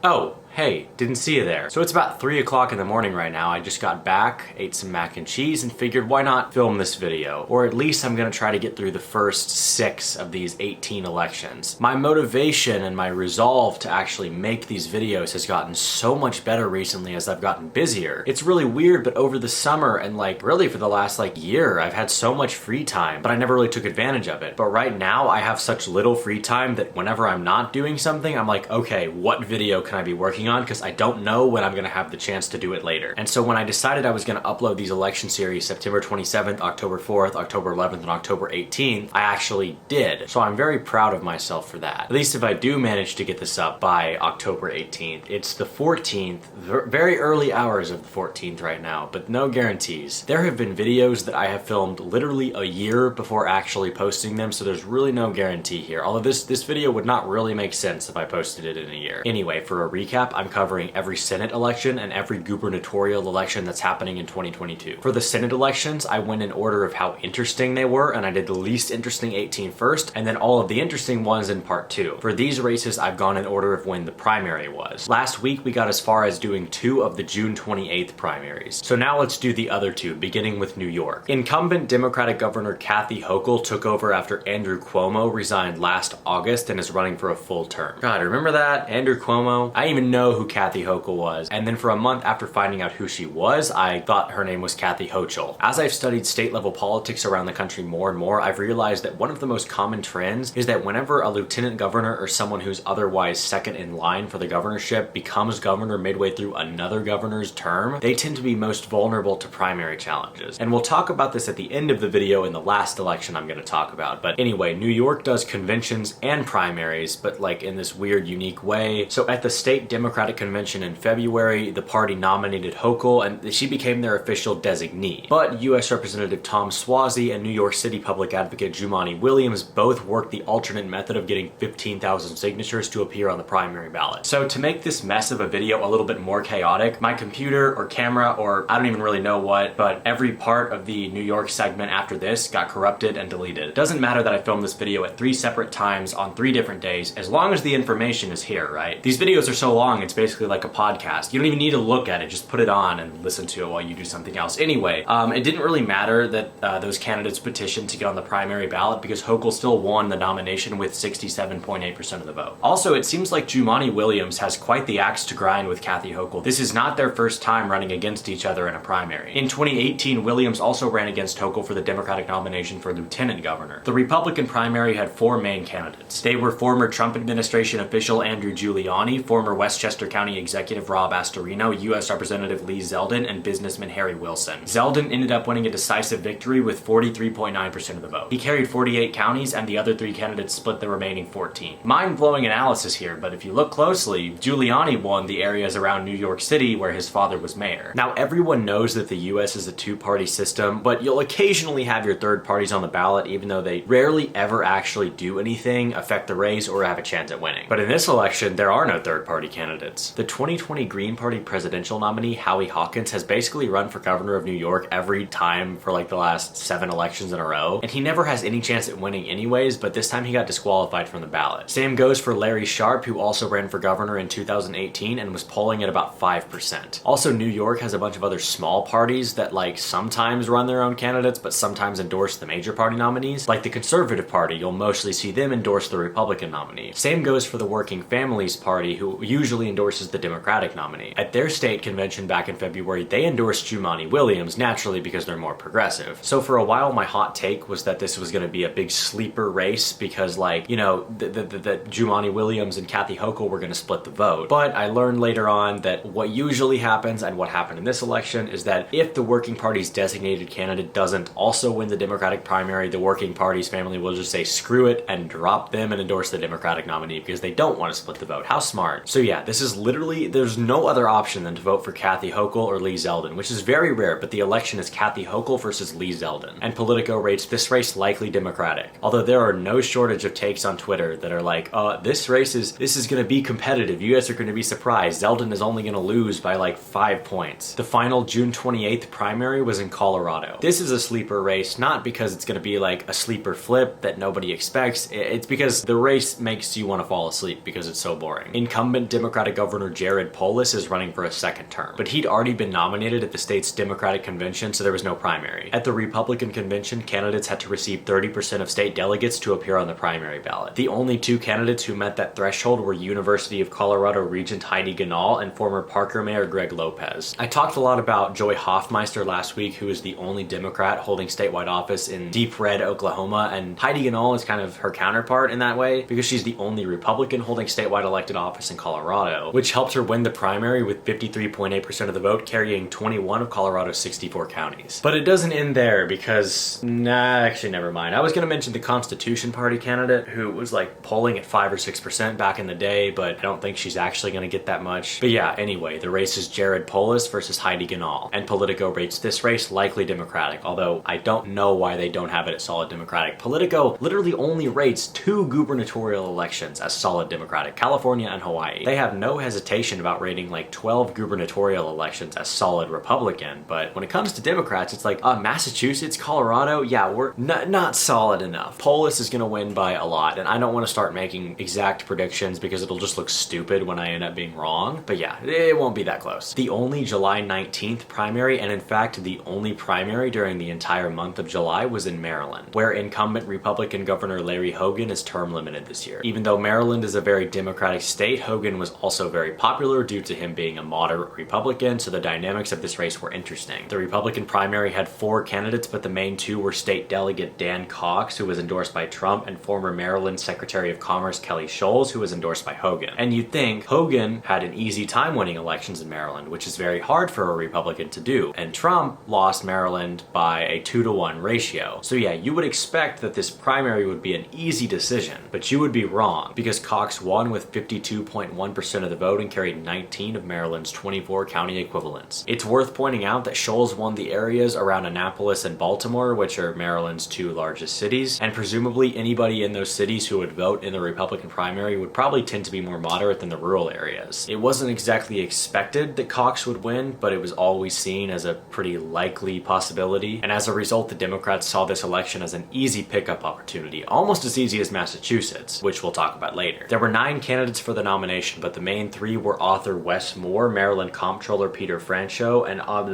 Oh, hey, didn't see you there. So it's about 3 o'clock in the morning right now. I just got back, ate some mac and cheese, and figured why not film this video? Or at least I'm gonna try to get through the first 6 of these 18 elections. My motivation and my resolve to actually make these videos has gotten so much better recently as I've gotten busier. It's really weird, but over the summer and really for the last year, I've had so much free time, but I never really took advantage of it. But right now I have such little free time that whenever I'm not doing something, I'm like, okay, what video can I be working on? Because I don't know when I'm gonna have the chance to do it later. And so when I decided I was gonna upload these election series September 27th, October 4th, October 11th, and October 18th, I actually did. So I'm very proud of myself for that. At least if I do manage to get this up by October 18th. It's the 14th, very early hours of the 14th right now, but no guarantees. There have been videos that I have filmed literally a year before actually posting them, so there's really no guarantee here. Although this video would not really make sense if I posted it in a year. Anyway, for a recap, I'm covering every Senate election and every gubernatorial election that's happening in 2022. For the Senate elections, I went in order of how interesting they were, and I did the least interesting 18 first, and then all of the interesting ones in part 2. For these races, I've gone in order of when the primary was. Last week, we got as far as doing 2 of the June 28th primaries. So now let's do the other 2, beginning with New York. Incumbent Democratic Governor Kathy Hochul took over after Andrew Cuomo resigned last August and is running for a full term. God, remember that? Andrew Cuomo? I didn't even know who Kathy Hochul was, and then for a month after finding out who she was, I thought her name was Kathy Hochul. As I've studied state level politics around the country more and more, I've realized that one of the most common trends is that whenever a lieutenant governor or someone who's otherwise second in line for the governorship becomes governor midway through another governor's term, they tend to be most vulnerable to primary challenges. And we'll talk about this at the end of the video in the last election I'm going to talk about. But anyway, New York does conventions and primaries, but in this weird, unique way. So at the state Democratic convention in February, the party nominated Hochul, and she became their official designee. But U.S. Representative Tom Suozzi and New York City Public Advocate Jumaane Williams both worked the alternate method of getting 15,000 signatures to appear on the primary ballot. So to make this mess of a video a little bit more chaotic, my computer or camera, or I don't even really know what, but every part of the New York segment after this got corrupted and deleted. It doesn't matter that I filmed this video at 3 separate times on 3 different days, as long as the information is here, right? These videos are so long, it's basically like a podcast. You don't even need to look at it, just put it on and listen to it while you do something else. Anyway, it didn't really matter that those candidates petitioned to get on the primary ballot because Hochul still won the nomination with 67.8% of the vote. Also, it seems like Jumaane Williams has quite the axe to grind with Kathy Hochul. This is not their first time running against each other in a primary. In 2018, Williams also ran against Hochul for the Democratic nomination for lieutenant governor. The Republican primary had 4 main candidates. They were former Trump administration official Andrew Giuliani, former Westchester County Executive Rob Astorino, U.S. Representative Lee Zeldin, and businessman Harry Wilson. Zeldin ended up winning a decisive victory with 43.9% of the vote. He carried 48 counties, and the other 3 candidates split the remaining 14. Mind-blowing analysis here, but if you look closely, Giuliani won the areas around New York City where his father was mayor. Now, everyone knows that the U.S. is a 2-party system, but you'll occasionally have your third parties on the ballot, even though they rarely ever actually do anything, affect the race, or have a chance at winning. But in this election, there are no third-party candidates. The 2020 Green Party presidential nominee, Howie Hawkins, has basically run for governor of New York every time for the last 7 elections in a row, and he never has any chance at winning anyways, but this time he got disqualified from the ballot. Same goes for Larry Sharpe, who also ran for governor in 2018 and was polling at about 5%. Also, New York has a bunch of other small parties that sometimes run their own candidates, but sometimes endorse the major party nominees. Like the Conservative Party, you'll mostly see them endorse the Republican nominee. Same goes for the Working Families Party, who usually endorses the Democratic nominee. At their state convention back in February, they endorsed Jumaane Williams, naturally because they're more progressive. So for a while, my hot take was that this was going to be a big sleeper race because that Jumaane Williams and Kathy Hochul were going to split the vote. But I learned later on that what usually happens and what happened in this election is that if the Working Party's designated candidate doesn't also win the Democratic primary, the Working Party's family will just say screw it and drop them and endorse the Democratic nominee because they don't want to split the vote. How smart. So yeah, this is literally, there's no other option than to vote for Kathy Hochul or Lee Zeldin, which is very rare, but the election is Kathy Hochul versus Lee Zeldin. And Politico rates this race likely Democratic. Although there are no shortage of takes on Twitter that are like, this is going to be competitive. You guys are going to be surprised. Zeldin is only going to lose by 5 points. The final June 28th primary was in Colorado. This is a sleeper race, not because it's going to be a sleeper flip that nobody expects. It's because the race makes you want to fall asleep because it's so boring. Incumbent Democratic Democratic Governor Jared Polis is running for a second term. But he'd already been nominated at the state's Democratic convention, so there was no primary. At the Republican convention, candidates had to receive 30% of state delegates to appear on the primary ballot. The only two candidates who met that threshold were University of Colorado Regent Heidi Ganahl and former Parker Mayor Greg Lopez. I talked a lot about Joy Hoffmeister last week, who is the only Democrat holding statewide office in deep red Oklahoma, and Heidi Ganahl is kind of her counterpart in that way because she's the only Republican holding statewide elected office in Colorado, which helped her win the primary with 53.8% of the vote, carrying 21 of Colorado's 64 counties. But it doesn't end there because, actually never mind. I was going to mention the Constitution Party candidate who was like polling at 5 or 6% back in the day, but I don't think she's actually going to get that much. But yeah, anyway, the race is Jared Polis versus Heidi Ganahl, and Politico rates this race likely Democratic, although I don't know why they don't have it at solid Democratic. Politico literally only rates 2 gubernatorial elections as solid Democratic, California and Hawaii. They have no hesitation about rating like 12 gubernatorial elections as solid Republican, but when it comes to Democrats, it's like, Massachusetts, Colorado, yeah, we're not solid enough. Polis is gonna win by a lot, and I don't want to start making exact predictions because it'll just look stupid when I end up being wrong, but yeah, it won't be that close. The only July 19th primary, and in fact the only primary during the entire month of July, was in Maryland, where incumbent Republican Governor Larry Hogan is term limited this year. Even though Maryland is a very Democratic state, Hogan was also very popular due to him being a moderate Republican, so the dynamics of this race were interesting. The Republican primary had 4 candidates, but the main 2 were state delegate Dan Cox, who was endorsed by Trump, and former Maryland Secretary of Commerce Kelly Schulz, who was endorsed by Hogan. And you'd think Hogan had an easy time winning elections in Maryland, which is very hard for a Republican to do, and Trump lost Maryland by a 2-to-1 ratio. So yeah, you would expect that this primary would be an easy decision, but you would be wrong, because Cox won with 52.1% of the vote and carried 19 of Maryland's 24 county equivalents. It's worth pointing out that Schulz won the areas around Annapolis and Baltimore, which are Maryland's 2 largest cities, and presumably anybody in those cities who would vote in the Republican primary would probably tend to be more moderate than the rural areas. It wasn't exactly expected that Cox would win, but it was always seen as a pretty likely possibility, and as a result the Democrats saw this election as an easy pickup opportunity, almost as easy as Massachusetts, which we'll talk about later. There were 9 candidates for the nomination, but the main 3 were author Wes Moore, Maryland Comptroller Peter Franchot, and I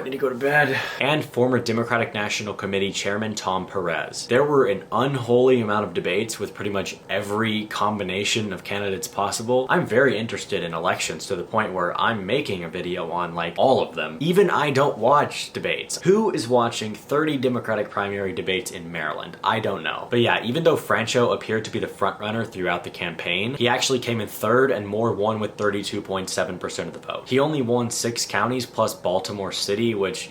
need to go to bed, and former Democratic National Committee Chairman Tom Perez. There were an unholy amount of debates with pretty much every combination of candidates possible. I'm very interested in elections to the point where I'm making a video on like all of them. Even I don't watch debates. Who is watching 30 Democratic primary debates in Maryland? I don't know. But yeah, even though Franchot appeared to be the frontrunner throughout the campaign, he actually came in 3rd, and Moore won with 32.7% of the vote. He only won 6 counties plus Baltimore City, which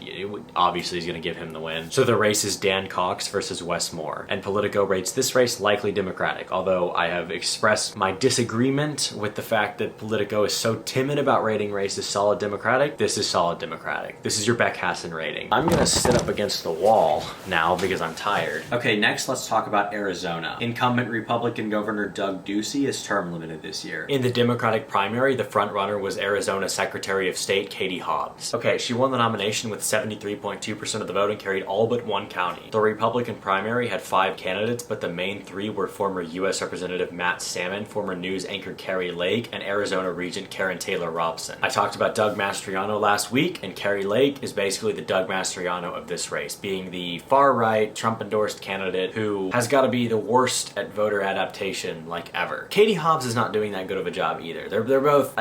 obviously is going to give him the win. So the race is Dan Cox versus Wes Moore, and Politico rates this race likely Democratic, although I have expressed my disagreement with the fact that Politico is so timid about rating races solid Democratic. This is solid Democratic. This is your Beck Hassan rating. I'm gonna sit up against the wall now because I'm tired. Okay, next let's talk about Arizona. Incumbent Republican Governor Doug Ducey is term limited this year. In the Democratic primary, the frontrunner was Arizona Secretary of State Katie Hobbs. Okay, she won the nomination with 73.2% of the vote and carried all but 1 county. The Republican primary had 5 candidates, but the main 3 were former U.S. Representative Matt Salmon, former news anchor Kari Lake, and Arizona Regent Karen Taylor Robson. I talked about Doug Mastriano last week, and Kari Lake is basically the Doug Mastriano of this race, being the far-right, Trump-endorsed candidate who has got to be the worst at voter adaptation like ever. Katie Hobbs is not doing that good of a job either. They're both,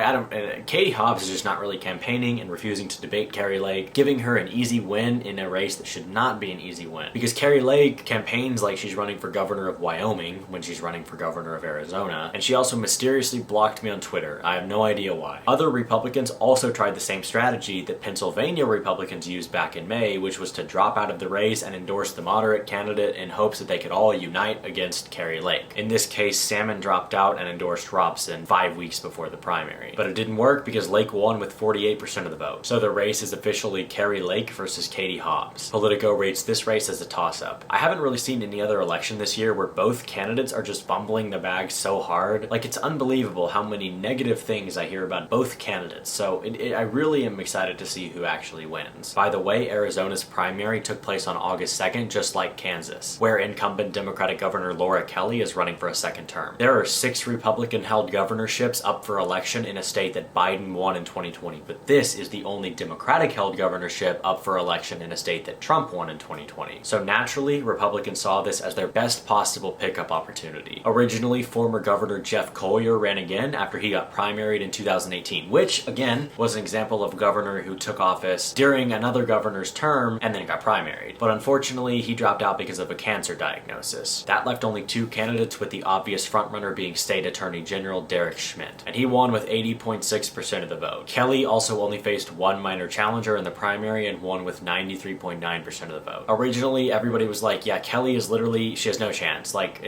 Katie Hobbs is just not really campaigning and refusing to debate Kari Lake, giving her an easy win in a race that should not be an easy win. Because Kari Lake campaigns like she's running for governor of Wyoming when she's running for governor of Arizona, and she also mysteriously blocked me on Twitter. I have no idea why. Other Republicans also tried the same strategy that Pennsylvania Republicans used back in May, which was to drop out of the race and endorse the moderate candidate in hopes that they could all unite against Kari Lake. In this case, Salmon dropped out and endorsed Robson 5 weeks before the primary. But it didn't work because Lake won with 48% of the vote. So the race is officially Kari Lake versus Katie Hobbs. Politico rates this race as a toss-up. I haven't really seen any other election this year where both candidates are just fumbling the bag so hard. Like, it's unbelievable how many negative things I hear about both candidates. So I really am excited to see who actually wins. By the way, Arizona's primary took place on August 2nd, just like Kansas, where incumbent Democratic Governor Laura Kelly is running for a second term. There are 6 Republican Republican-held governorships up for election in a state that Biden won in 2020, but this is the only Democratic-held governorship up for election in a state that Trump won in 2020. So naturally, Republicans saw this as their best possible pickup opportunity. Originally, former Governor Jeff Colyer ran again after he got primaried in 2018, which, again, was an example of a governor who took office during another governor's term and then got primaried. But unfortunately, he dropped out because of a cancer diagnosis. That left only two candidates, with the obvious frontrunner being State Attorney General Derek Schmidt, and he won with 80.6% of the vote. Kelly also only faced one minor challenger in the primary and won with 93.9% of the vote. Originally, everybody was like, yeah, Kelly is literally, she has no chance. Like,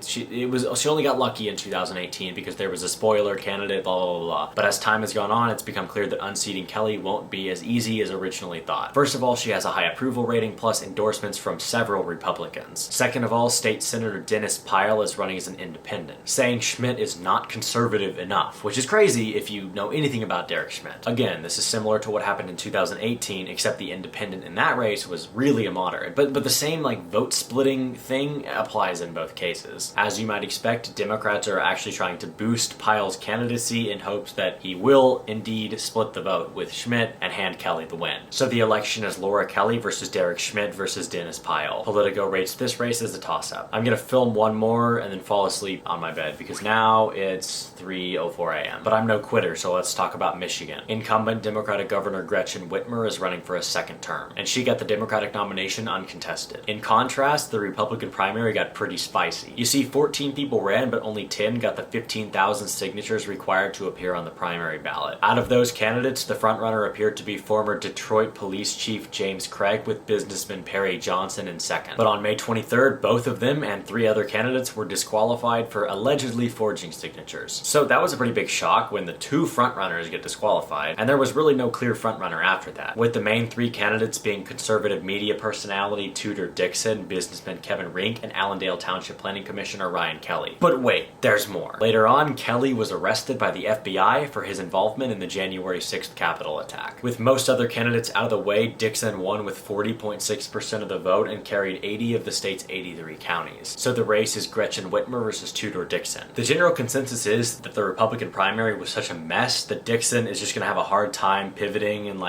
she only got lucky in 2018 because there was a spoiler candidate, blah, blah, blah, blah. But as time has gone on, it's become clear that unseating Kelly won't be as easy as originally thought. First of all, she has a high approval rating plus endorsements from several Republicans. Second of all, State Senator Dennis Pyle is running as an independent, saying Schmidt is not conservative enough, which is crazy if you know anything about Derek Schmidt. Again, this is similar to what happened in 2018, except the independent in that race was really a moderate. But the same like vote splitting thing applies in both cases. As you might expect, Democrats are actually trying to boost Pyle's candidacy in hopes that he will indeed split the vote with Schmidt and hand Kelly the win. So the election is Laura Kelly versus Derek Schmidt versus Dennis Pyle. Politico rates this race as a toss-up. I'm gonna film one more and then fall asleep on my bed because now it's 3:04 a.m. But I'm no quitter, so let's talk about Michigan. Incumbent Democratic Governor Gretchen Whitmer is running for a second term, and she got the Democratic nomination uncontested. In contrast, the Republican primary got pretty spicy. You see, 14 people ran, but only 10 got the 15,000 signatures required to appear on the primary ballot. Out of those candidates, the frontrunner appeared to be former Detroit Police Chief James Craig, with businessman Perry Johnson in second. But on May 23rd, both of them and 3 other candidates were disqualified for allegedly forging signatures. So that was a pretty big shock when the 2 frontrunners get disqualified, and there was really no clear frontrunner after that, with the main 3 candidates being conservative media personality Tudor Dixon, businessman Kevin Rink, and Allendale Township Planning Commissioner Ryan Kelly. But wait, there's more. Later on, Kelly was arrested by the FBI for his involvement in the January 6th Capitol attack. With most other candidates out of the way, Dixon won with 40.6% of the vote and carried 80 of the state's 83 counties. So the race is Gretchen Whitmer versus Tudor Dixon. The general consensus is that the Republican primary was such a mess that Dixon is just gonna have a hard time pivoting and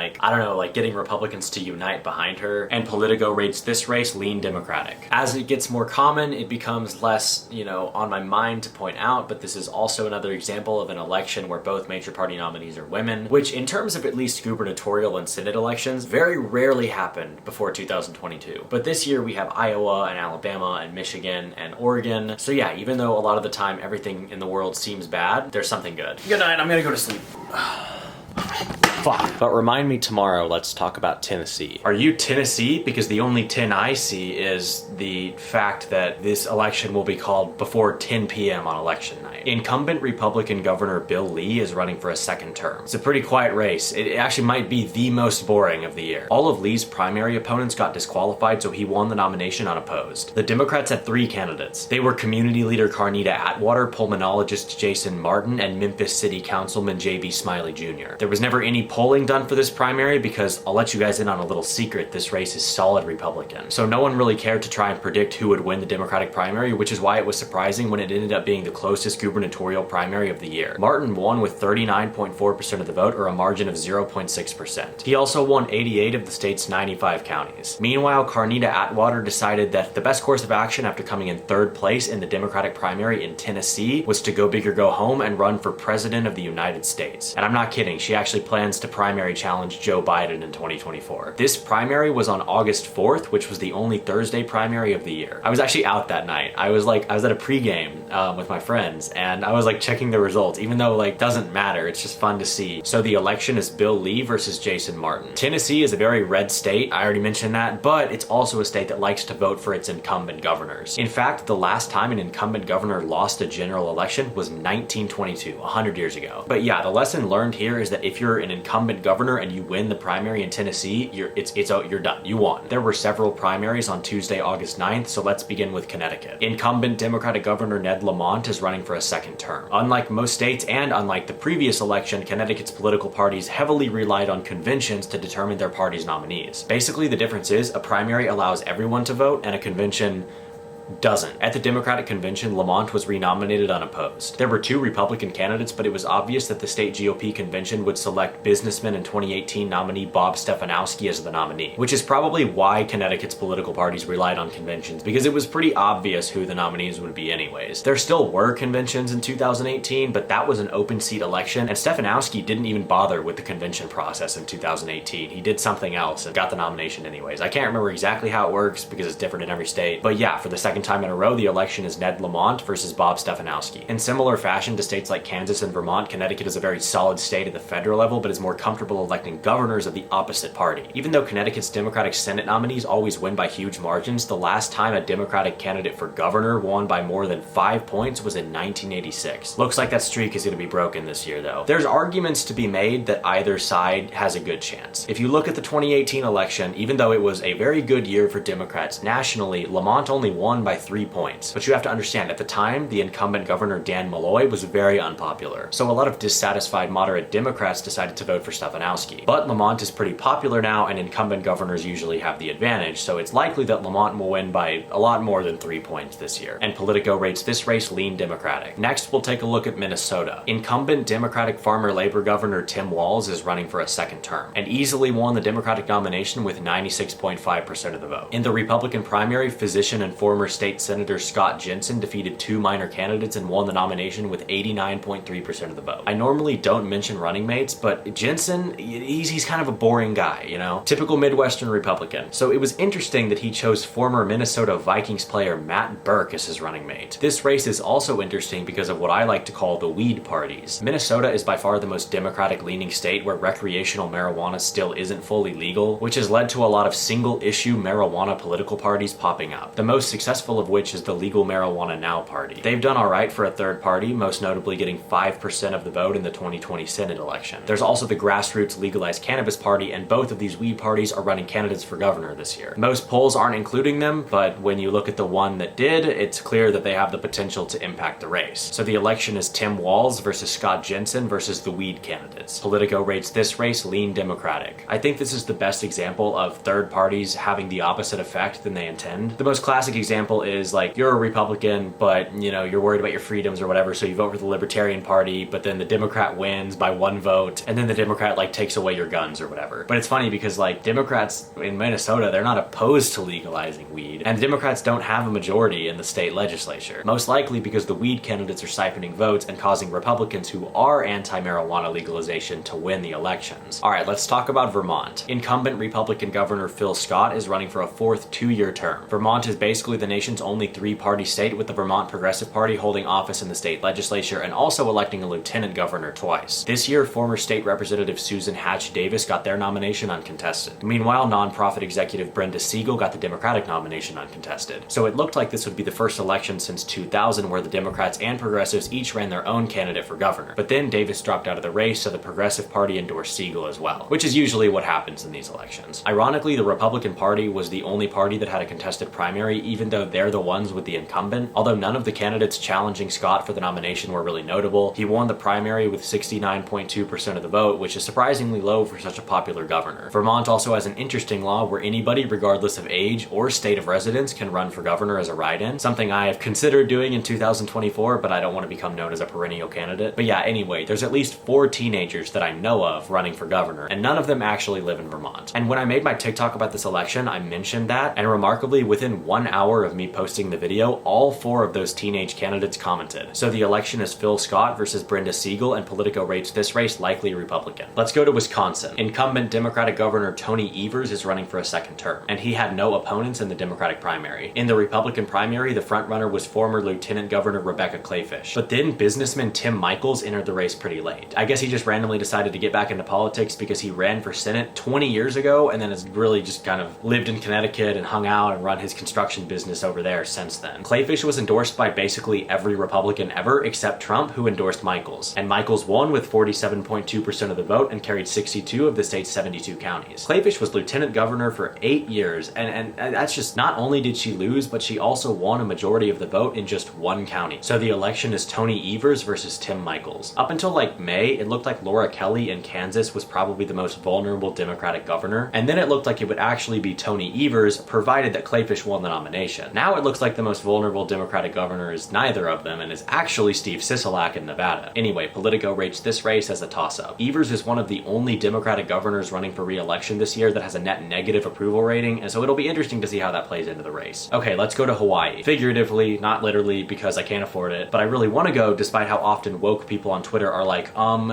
getting Republicans to unite behind her, and Politico rates this race lean Democratic. As it gets more common, it becomes less, on my mind to point out, but this is also another example of an election where both major party nominees are women, which in terms of at least gubernatorial and Senate elections, very rarely happened before 2022. But this year we have Iowa and Alabama and Michigan and Oregon. So yeah, even though a lot of the time everything in the world seems bad, there's something good. Good night, I'm gonna go to sleep. Fuck. But remind me tomorrow, let's talk about Tennessee. Are you Tennessee? Because the only 10 I see is the fact that this election will be called before 10 p.m. on election night. Incumbent Republican Governor Bill Lee is running for a second term. It's a pretty quiet race. It actually might be the most boring of the year. All of Lee's primary opponents got disqualified, so he won the nomination unopposed. The Democrats had 3 candidates. They were community leader Carnita Atwater, pulmonologist Jason Martin, and Memphis City Councilman J.B. Smiley Jr. There was never any polling done for this primary because I'll let you guys in on a little secret, this race is solid Republican. So no one really cared to try and predict who would win the Democratic primary, which is why it was surprising when it ended up being the closest gubernatorial primary of the year. Martin won with 39.4% of the vote, or a margin of 0.6%. He also won 88 of the state's 95 counties. Meanwhile, Carnita Atwater decided that the best course of action after coming in 3rd place in the Democratic primary in Tennessee was to go big or go home and run for President of the United States. And I'm not kidding, she actually plans to primary challenge Joe Biden in 2024. This primary was on August 4th, which was the only Thursday primary of the year. I was actually out that night. I was at a pregame with my friends, and I was checking the results, even though doesn't matter, it's just fun to see. So the election is Bill Lee versus Jason Martin. Tennessee is a very red state, I already mentioned that, but it's also a state that likes to vote for its incumbent governors. In fact, the last time an incumbent governor lost a general election was 1922, 100 years ago. But yeah, the lesson learned here is that if you're an incumbent governor and you win the primary in Tennessee, you're done. You won. There were several primaries on Tuesday, August 9th, so let's begin with Connecticut. Incumbent Democratic Governor Ned Lamont is running for a second term. Unlike most states and unlike the previous election, Connecticut's political parties heavily relied on conventions to determine their party's nominees. Basically, the difference is a primary allows everyone to vote and a convention Doesn't. At the Democratic convention, Lamont was renominated unopposed. There were 2 Republican candidates, but it was obvious that the state GOP convention would select businessman and 2018 nominee Bob Stefanowski as the nominee, which is probably why Connecticut's political parties relied on conventions, because it was pretty obvious who the nominees would be anyways. There still were conventions in 2018, but that was an open seat election, and Stefanowski didn't even bother with the convention process in 2018. He did something else and got the nomination anyways. I can't remember exactly how it works because it's different in every state, but yeah, for the second time in a row, the election is Ned Lamont versus Bob Stefanowski. In similar fashion to states like Kansas and Vermont, Connecticut is a very solid state at the federal level, but is more comfortable electing governors of the opposite party. Even though Connecticut's Democratic Senate nominees always win by huge margins, the last time a Democratic candidate for governor won by more than 5 points was in 1986. Looks like that streak is going to be broken this year though. There's arguments to be made that either side has a good chance. If you look at the 2018 election, even though it was a very good year for Democrats nationally, Lamont only won by 3 points. But you have to understand, at the time, the incumbent governor Dan Malloy was very unpopular. So a lot of dissatisfied moderate Democrats decided to vote for Stefanowski. But Lamont is pretty popular now, and incumbent governors usually have the advantage, so it's likely that Lamont will win by a lot more than 3 points this year. And Politico rates this race lean Democratic. Next, we'll take a look at Minnesota. Incumbent Democratic Farmer Labor Governor Tim Walz is running for a second term, and easily won the Democratic nomination with 96.5% of the vote. In the Republican primary, physician and former state Senator Scott Jensen defeated 2 minor candidates and won the nomination with 89.3% of the vote. I normally don't mention running mates, but Jensen, he's kind of a boring guy, you know? Typical Midwestern Republican. So it was interesting that he chose former Minnesota Vikings player Matt Birk as his running mate. This race is also interesting because of what I like to call the weed parties. Minnesota is by far the most Democratic-leaning state where recreational marijuana still isn't fully legal, which has led to a lot of single-issue marijuana political parties popping up. The most successful of which is the Legal Marijuana Now party. They've done alright for a third party, most notably getting 5% of the vote in the 2020 Senate election. There's also the grassroots Legalized Cannabis Party, and both of these weed parties are running candidates for governor this year. Most polls aren't including them, but when you look at the one that did, it's clear that they have the potential to impact the race. So the election is Tim Walz versus Scott Jensen versus the weed candidates. Politico rates this race lean Democratic. I think this is the best example of third parties having the opposite effect than they intend. The most classic example is like, you're a Republican, but you know, you're worried about your freedoms or whatever, so you vote for the Libertarian Party, but then the Democrat wins by 1 vote, and then the Democrat like takes away your guns or whatever. But it's funny because like Democrats in Minnesota, they're not opposed to legalizing weed, and the Democrats don't have a majority in the state legislature. Most likely because the weed candidates are siphoning votes and causing Republicans who are anti-marijuana legalization to win the elections. Alright, let's talk about Vermont. Incumbent Republican Governor Phil Scott is running for a 4th 2-year term. Vermont is basically the nation's only 3-party state, with the Vermont Progressive Party holding office in the state legislature and also electing a lieutenant governor twice. This year, former state representative Susan Hatch Davis got their nomination uncontested. Meanwhile, nonprofit executive Brenda Siegel got the Democratic nomination uncontested. So it looked like this would be the first election since 2000 where the Democrats and Progressives each ran their own candidate for governor. But then Davis dropped out of the race, so the Progressive Party endorsed Siegel as well, which is usually what happens in these elections. Ironically, the Republican Party was the only party that had a contested primary, even though they're the ones with the incumbent. Although none of the candidates challenging Scott for the nomination were really notable, he won the primary with 69.2% of the vote, which is surprisingly low for such a popular governor. Vermont also has an interesting law where anybody, regardless of age or state of residence, can run for governor as a write-in, something I have considered doing in 2024, but I don't want to become known as a perennial candidate. But yeah, anyway, there's at least 4 teenagers that I know of running for governor, and none of them actually live in Vermont. And when I made my TikTok about this election, I mentioned that, and remarkably, within 1 hour of me posting the video, all 4 of those teenage candidates commented. So the election is Phil Scott versus Brenda Siegel, and Politico rates this race likely Republican. Let's go to Wisconsin. Incumbent Democratic Governor Tony Evers is running for a 2nd term, and he had no opponents in the Democratic primary. In the Republican primary, the frontrunner was former Lieutenant Governor Rebecca Clayfish. But then businessman Tim Michels entered the race pretty late. I guess he just randomly decided to get back into politics because he ran for Senate 20 years ago and then has really just kind of lived in Connecticut and hung out and run his construction business over there since then. Clayfish was endorsed by basically every Republican ever except Trump, who endorsed Michels. And Michels won with 47.2% of the vote and carried 62 of the state's 72 counties. Clayfish was lieutenant governor for 8 years, and that's just, not only did she lose, but she also won a majority of the vote in just 1 county. So the election is Tony Evers versus Tim Michels. Up until like May, it looked like Laura Kelly in Kansas was probably the most vulnerable Democratic governor, and then it looked like it would actually be Tony Evers, provided that Clayfish won the nomination. Now it looks like the most vulnerable Democratic governor is neither of them and is actually Steve Sisolak in Nevada. Anyway, Politico rates this race as a toss-up. Evers is one of the only Democratic governors running for re-election this year that has a net negative approval rating, and so it'll be interesting to see how that plays into the race. Okay, let's go to Hawaii. Figuratively, not literally because I can't afford it, but I really want to go despite how often woke people on Twitter are like,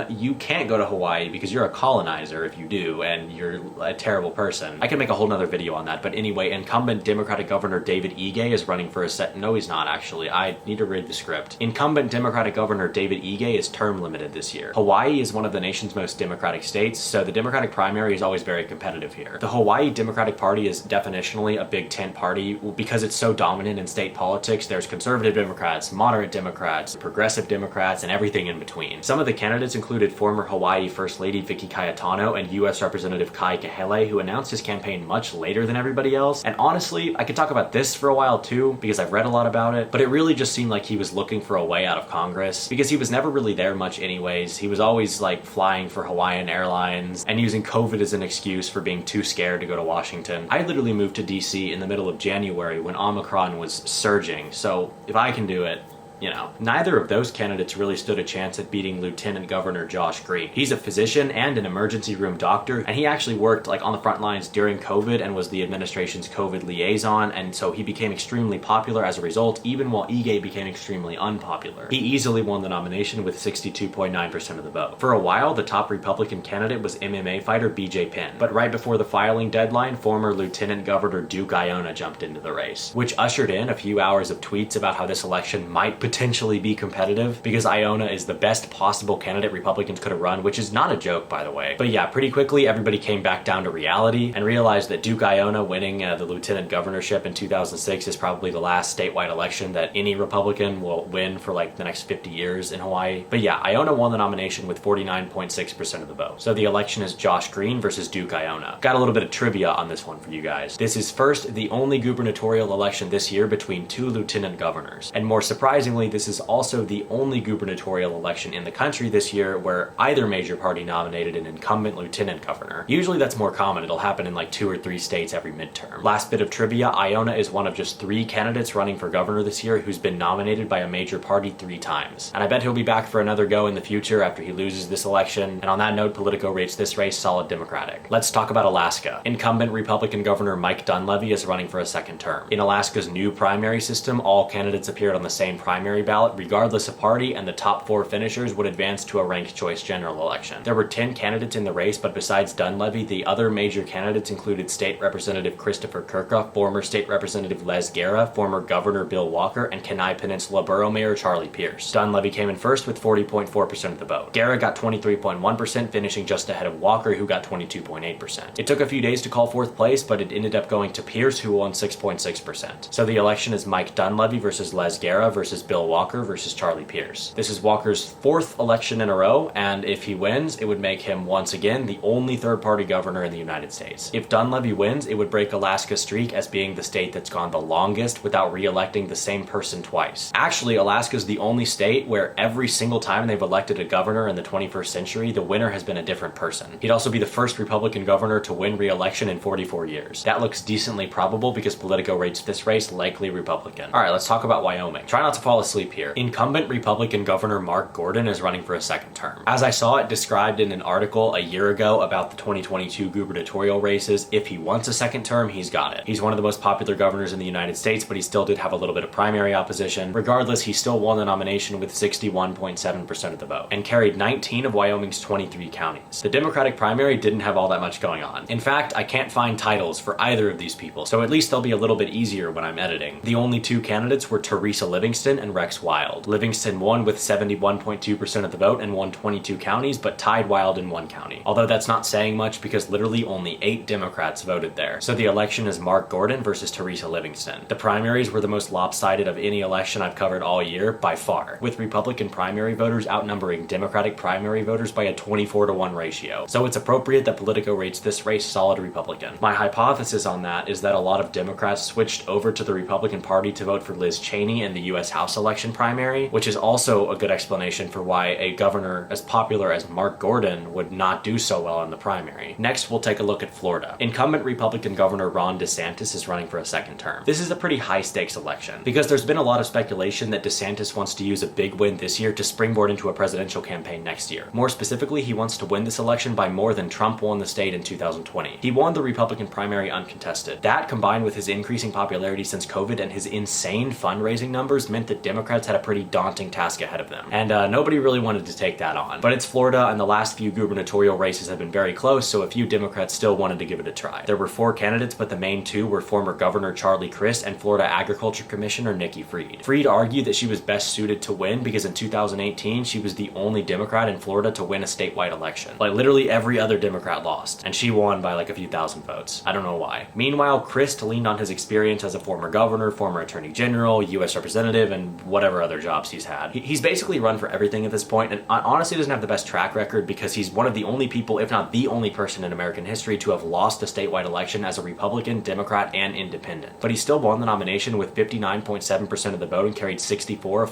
you can't go to Hawaii because you're a colonizer if you do, and you're a terrible person. I can make a whole nother video on that, but anyway, incumbent Democratic Governor David Ige is running for no, he's not actually. I need to read the script. Incumbent Democratic Governor David Ige is term limited this year. Hawaii is one of the nation's most Democratic states, so the Democratic primary is always very competitive here. The Hawaii Democratic Party is definitionally a big tent party because it's so dominant in state politics. There's conservative Democrats, moderate Democrats, progressive Democrats, and everything in between. Some of the candidates included former Hawaii First Lady Vicky Cayetano and U.S. Representative Kai Kahele, who announced his campaign much later than everybody else. And honestly, I could talk about this for a while too, because I've read a lot about it, but it really just seemed like he was looking for a way out of Congress, because he was never really there much anyways. He was always like flying for Hawaiian Airlines and using COVID as an excuse for being too scared to go to Washington. I literally moved to DC in the middle of January when Omicron was surging, so if I can do it, you know. Neither of those candidates really stood a chance at beating Lieutenant Governor Josh Green. He's a physician and an emergency room doctor, and he actually worked like on the front lines during COVID and was the administration's COVID liaison, and so he became extremely popular as a result, even while Ige became extremely unpopular. He easily won the nomination with 62.9% of the vote. For a while, the top Republican candidate was MMA fighter BJ Penn, but right before the filing deadline, former Lieutenant Governor Duke Aiona jumped into the race, which ushered in a few hours of tweets about how this election might potentially be competitive because Aiona is the best possible candidate Republicans could have run, which is not a joke, by the way. But yeah, pretty quickly everybody came back down to reality and realized that Duke Aiona winning the lieutenant governorship in 2006 is probably the last statewide election that any Republican will win for like the next 50 years in Hawaii. But yeah, Aiona won the nomination with 49.6% of the vote. So the election is Josh Green versus Duke Aiona. Got a little bit of trivia on this one for you guys. This is first the only gubernatorial election this year between two lieutenant governors. And more surprisingly, this is also the only gubernatorial election in the country this year where either major party nominated an incumbent lieutenant governor. Usually that's more common. It'll happen in like 2 or 3 states every midterm. Last bit of trivia, Aiona is one of just 3 candidates running for governor this year who's been nominated by a major party 3 times. And I bet he'll be back for another go in the future after he loses this election. And on that note, Politico rates this race solid Democratic. Let's talk about Alaska. Incumbent Republican Governor Mike Dunleavy is running for a second term. In Alaska's new primary system, all candidates appeared on the same primary ballot regardless of party, and the top 4 finishers would advance to a ranked choice general election. There were 10 candidates in the race, but besides Dunleavy, the other major candidates included State Representative Christopher Kirka, former State Representative Les Gara, former Governor Bill Walker, and Kenai Peninsula Borough Mayor Charlie Pierce. Dunleavy came in first with 40.4% of the vote. Gara got 23.1%, finishing just ahead of Walker, who got 22.8%. It took a few days to call 4th place, but it ended up going to Pierce, who won 6.6%. So the election is Mike Dunleavy versus Les Gara versus Bill Walker versus Charlie Pierce. This is Walker's 4th election in a row, and if he wins, it would make him once again the only third-party governor in the United States. If Dunleavy wins, it would break Alaska's streak as being the state that's gone the longest without re-electing the same person twice. Actually, Alaska's the only state where every single time they've elected a governor in the 21st century, the winner has been a different person. He'd also be the first Republican governor to win re-election in 44 years. That looks decently probable because Politico rates this race likely Republican. Alright, let's talk about Wyoming. Try not to fall asleep here. Incumbent Republican Governor Mark Gordon is running for a second term. As I saw it described in an article a year ago about the 2022 gubernatorial races, if he wants a second term, he's got it. He's one of the most popular governors in the United States, but he still did have a little bit of primary opposition. Regardless, he still won the nomination with 61.7% of the vote and carried 19 of Wyoming's 23 counties. The Democratic primary didn't have all that much going on. In fact, I can't find titles for either of these people, so at least they'll be a little bit easier when I'm editing. The only 2 candidates were Teresa Livingston and Rex Wild. Livingston won with 71.2% of the vote and won 22 counties, but tied Wild in 1 county. Although that's not saying much because literally only 8 Democrats voted there. So the election is Mark Gordon versus Teresa Livingston. The primaries were the most lopsided of any election I've covered all year by far, with Republican primary voters outnumbering Democratic primary voters by a 24-to-1 ratio. So it's appropriate that Politico rates this race solid Republican. My hypothesis on that is that a lot of Democrats switched over to the Republican Party to vote for Liz Cheney in the US House election primary, which is also a good explanation for why a governor as popular as Mark Gordon would not do so well in the primary. Next, we'll take a look at Florida. Incumbent Republican Governor Ron DeSantis is running for a second term. This is a pretty high-stakes election because there's been a lot of speculation that DeSantis wants to use a big win this year to springboard into a presidential campaign next year. More specifically, he wants to win this election by more than Trump won the state in 2020. He won the Republican primary uncontested. That, combined with his increasing popularity since COVID and his insane fundraising numbers, meant that Democrats had a pretty daunting task ahead of them. And nobody really wanted to take that on. But it's Florida, and the last few gubernatorial races have been very close, so a few Democrats still wanted to give it a try. There were 4 candidates, but the main 2 were former Governor Charlie Crist and Florida Agriculture Commissioner Nikki Fried. Fried argued that she was best suited to win because in 2018, she was the only Democrat in Florida to win a statewide election. Like, literally every other Democrat lost, and she won by like a few thousand votes. I don't know why. Meanwhile, Crist leaned on his experience as a former governor, former attorney general, U.S. representative, and whatever other jobs he's had. He's basically run for everything at this point, and honestly doesn't have the best track record because he's one of the only people, if not the only person in American history to have lost a statewide election as a Republican, Democrat, and independent. But he still won the nomination with 59.7% of the vote and carried 64 of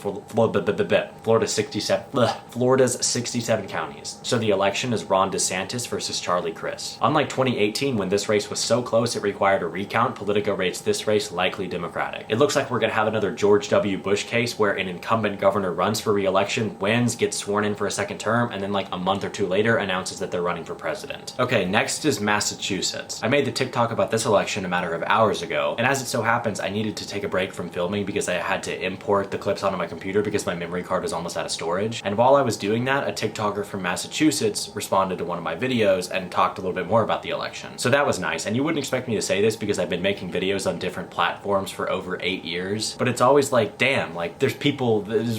Florida's 67 counties. So the election is Ron DeSantis versus Charlie Crist. Unlike 2018, when this race was so close it required a recount, Politico rates this race likely Democratic. It looks like we're gonna have another George W. Bush case where an incumbent governor runs for re-election, wins, gets sworn in for a second term, and then like a month or 2 later announces that they're running for president. Okay, next is Massachusetts. I made the TikTok about this election a matter of hours ago, and as it so happens, I needed to take a break from filming because I had to import the clips onto my computer because my memory card was almost out of storage. And while I was doing that, a TikToker from Massachusetts responded to one of my videos and talked a little bit more about the election. So that was nice, and you wouldn't expect me to say this because I've been making videos on different platforms for over 8 years, but it's always like, damn, like there's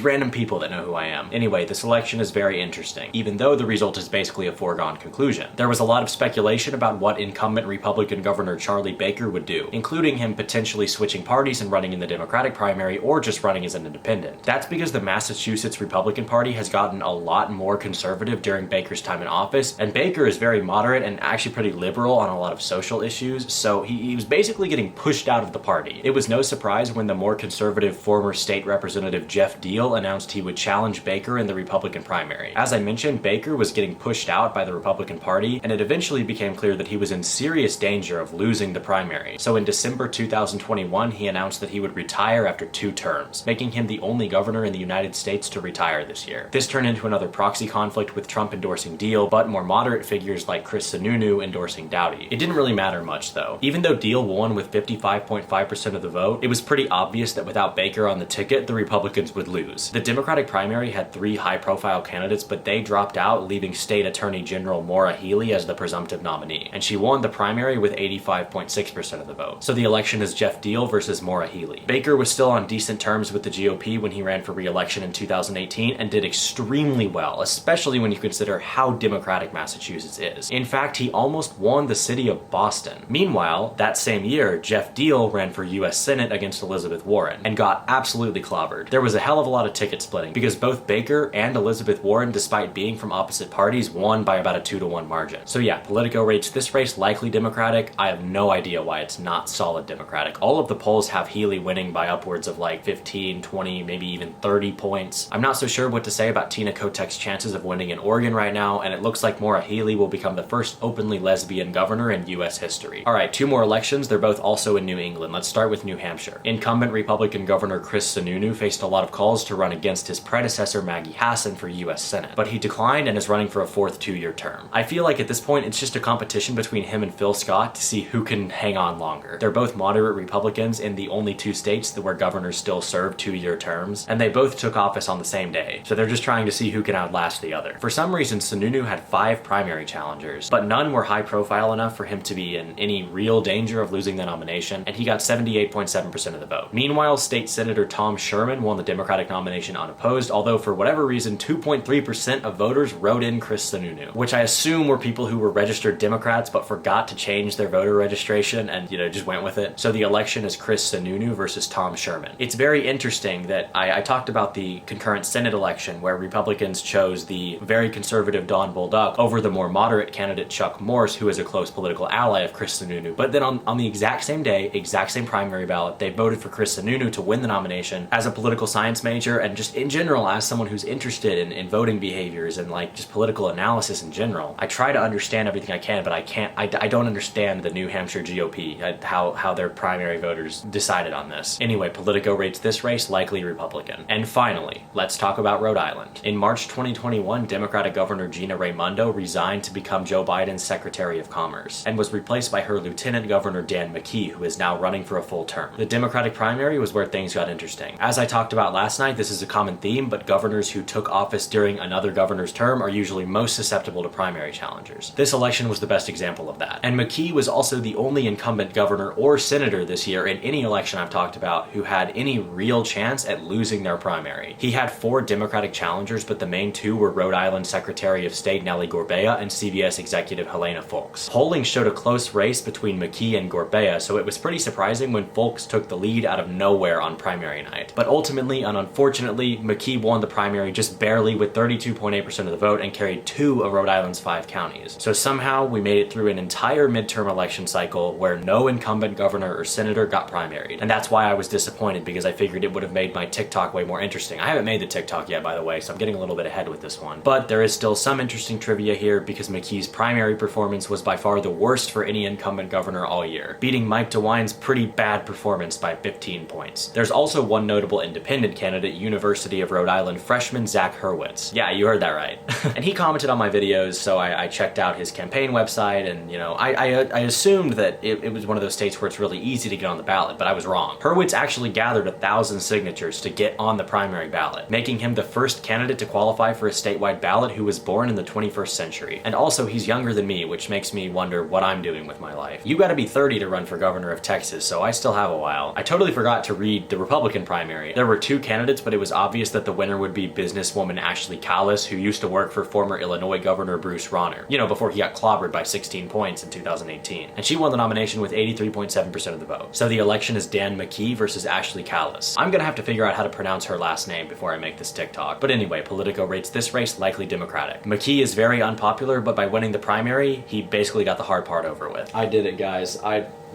random people that know who I am. Anyway, this election is very interesting, even though the result is basically a foregone conclusion. There was a lot of speculation about what incumbent Republican Governor Charlie Baker would do, including him potentially switching parties and running in the Democratic primary or just running as an independent. That's because the Massachusetts Republican Party has gotten a lot more conservative during Baker's time in office, and Baker is very moderate and actually pretty liberal on a lot of social issues, so he was basically getting pushed out of the party. It was no surprise when the more conservative former state representative Jeff Deal announced he would challenge Baker in the Republican primary. As I mentioned, Baker was getting pushed out by the Republican Party, and it eventually became clear that he was in serious danger of losing the primary. So in December 2021, he announced that he would retire after 2 terms, making him the only governor in the United States to retire this year. This turned into another proxy conflict with Trump endorsing Deal, but more moderate figures like Chris Sununu endorsing Doughty. It didn't really matter much though. Even though Deal won with 55.5% of the vote, it was pretty obvious that without Baker on the ticket, the Republicans would lose. The Democratic primary had 3 high-profile candidates, but they dropped out, leaving State Attorney General Maura Healey as the presumptive nominee, and she won the primary with 85.6% of the vote. So the election is Jeff Deal versus Maura Healey. Baker was still on decent terms with the GOP when he ran for re-election in 2018 and did extremely well, especially when you consider how Democratic Massachusetts is. In fact, he almost won the city of Boston. Meanwhile, that same year, Jeff Deal ran for US Senate against Elizabeth Warren and got absolutely clobbered. There was a hell of a lot of ticket splitting because both Baker and Elizabeth Warren, despite being from opposite parties, won by about a 2-to-1 margin. So yeah, Politico rates this race likely Democratic. I have no idea why it's not solid Democratic. All of the polls have Healey winning by upwards of like 15, 20, maybe even 30 points. I'm not so sure what to say about Tina Kotek's chances of winning in Oregon right now, and it looks like Maura Healey will become the first openly lesbian governor in US history. Alright, 2 more elections. They're both also in New England. Let's start with New Hampshire. Incumbent Republican Governor Chris Sununu faced a lot of calls to run against his predecessor Maggie Hassan for US Senate, but he declined and is running for a 4th 2-year term. I feel like at this point it's just a competition between him and Phil Scott to see who can hang on longer. They're both moderate Republicans in the only 2 states where governors still serve 2-year terms, and they both took office on the same day, so they're just trying to see who can outlast the other. For some reason, Sununu had 5 primary challengers, but none were high profile enough for him to be in any real danger of losing the nomination, and he got 78.7% of the vote. Meanwhile, State Senator Tom Sherman won the Democratic nomination unopposed, although for whatever reason, 2.3% of voters wrote in Chris Sununu, which I assume were people who were registered Democrats but forgot to change their voter registration and, just went with it. So the election is Chris Sununu versus Tom Sherman. It's very interesting that I talked about the concurrent Senate election where Republicans chose the very conservative Don Bolduc over the more moderate candidate Chuck Morse, who is a close political ally of Chris Sununu. But then on the exact same day, exact same primary ballot, they voted for Chris Sununu to win the nomination as as a political science major and just in general as someone who's interested in voting behaviors and like just political analysis in general, I try to understand everything I can, but I don't understand the New Hampshire GOP, how their primary voters decided on this. Anyway, Politico rates this race likely Republican. And finally, let's talk about Rhode Island. In March 2021, Democratic Governor Gina Raimondo resigned to become Joe Biden's Secretary of Commerce and was replaced by her Lieutenant Governor Dan McKee, who is now running for a full term. The Democratic primary was where things got interesting. As I talked about last night, this is a common theme, but governors who took office during another governor's term are usually most susceptible to primary challengers. This election was the best example of that. And McKee was also the only incumbent governor or senator this year in any election I've talked about who had any real chance at losing their primary. He had 4 Democratic challengers, but the main 2 were Rhode Island Secretary of State Nellie Gorbea and CBS executive Helena Foulkes. Polling showed a close race between McKee and Gorbea, so it was pretty surprising when Foulkes took the lead out of nowhere on primary night. But ultimately and unfortunately, McKee won the primary just barely with 32.8% of the vote and carried 2 of Rhode Island's 5 counties. So somehow we made it through an entire midterm election cycle where no incumbent governor or senator got primaried. And that's why I was disappointed, because I figured it would have made my TikTok way more interesting. I haven't made the TikTok yet, by the way, so I'm getting a little bit ahead with this one. But there is still some interesting trivia here because McKee's primary performance was by far the worst for any incumbent governor all year, beating Mike DeWine's pretty bad performance by 15 points. There's also one notable independent candidate, University of Rhode Island freshman Zach Hurwitz. Yeah, you heard that right. And he commented on my videos, so I checked out his campaign website, and you know, I assumed that it was one of those states where it's really easy to get on the ballot, but I was wrong. Hurwitz actually gathered 1,000 signatures to get on the primary ballot, making him the first candidate to qualify for a statewide ballot who was born in the 21st century. And also, he's younger than me, which makes me wonder what I'm doing with my life. You gotta be 30 to run for governor of Texas, so I still have a while. I totally forgot to read the Republican primary. There were 2 candidates, but it was obvious that the winner would be businesswoman Ashley Kallis, who used to work for former Illinois Governor Bruce Rauner, you know, before he got clobbered by 16 points in 2018. And she won the nomination with 83.7% of the vote. So the election is Dan McKee versus Ashley Kallis. I'm gonna have to figure out how to pronounce her last name before I make this TikTok. But anyway, Politico rates this race likely Democratic. McKee is very unpopular, but by winning the primary, he basically got the hard part over with. I did it, guys.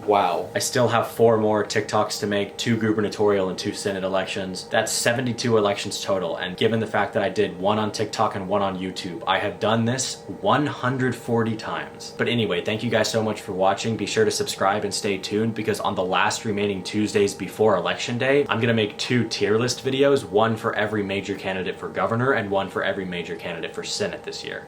Wow. I still have 4 more TikToks to make, 2 gubernatorial and 2 Senate elections. That's 72 elections total, and given the fact that I did 1 on TikTok and 1 on YouTube, I have done this 140 times. But anyway, thank you guys so much for watching. Be sure to subscribe and stay tuned, because on the last remaining Tuesdays before Election Day, I'm gonna make 2 tier list videos, 1 for every major candidate for governor and 1 for every major candidate for Senate this year.